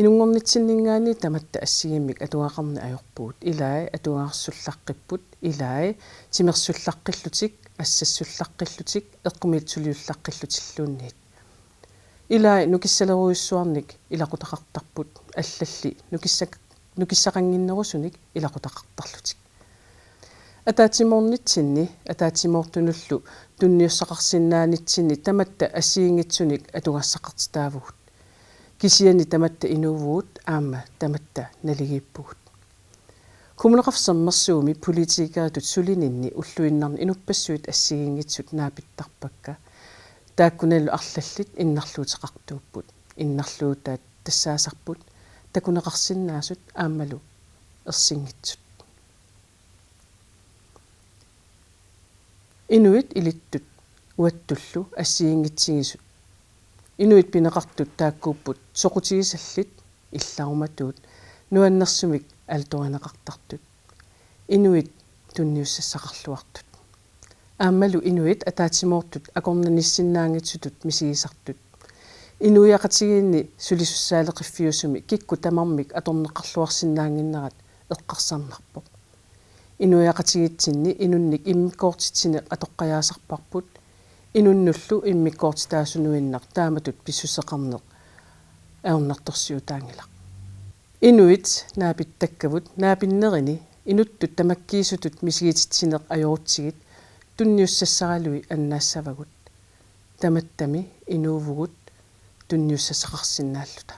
Inungornitsinningaani tamatta assigimmik atuaqarna ajorpuut ilai atuaarsullaqqipпут ilai timersullaqqillutik assassullaqqillutik eqqumilsuliullaqqillutillуунниит ilai nukissaleruissuarnik ilaqutaqartarput allalli nukissaqanginnerusunik ilaqutaqartarlutik атаатиморнитсинни атаатимортунуллу тунниуссақарсинаанитсинни таматта ассиингитсуник атугассақартитаавгут кисиани таматта инуувуут аама таматта налигииппугут кумунеқарсаммерсууми политикаатут сулининни уллуиннарни инуппассуит ассигингитсут наапиттарпакка тааккуналлу арлаллит иннарлуутеқартууппут иннарлуутаат тассаасарпут такунеқарсинаасут аамалу ерсингитсут Inuit ilittut uattullu assiingitsигисут Inuit pineqartut taakkuupput soqutigisallit illarumatuut nuannersumik altorineqartartut Inuit tunniussaqarluartut aammalu Inuit ataatimoortut akornanissinnaangitsutut misigisartut Inuiaqatigiinni sulisussaaleqiffiusumi kikku tamarmik atorneqarluarsinnaanginnerat eqqarsarnarpoq Inuiaqatigitsinni inunnik immikkoortitsine atoqqajaasarparput inunnullu immikkoortitaasunuinnaq taamatut pissuseqarneq aornartorsiutaangilaq Inuit naapittakavut naapinnerini inuttut tamakkiisutut misigititsineq ajorutsigit tunniussassaralui annaassavagut tamattami inuuvugut tunniussassaqarsinnaalluta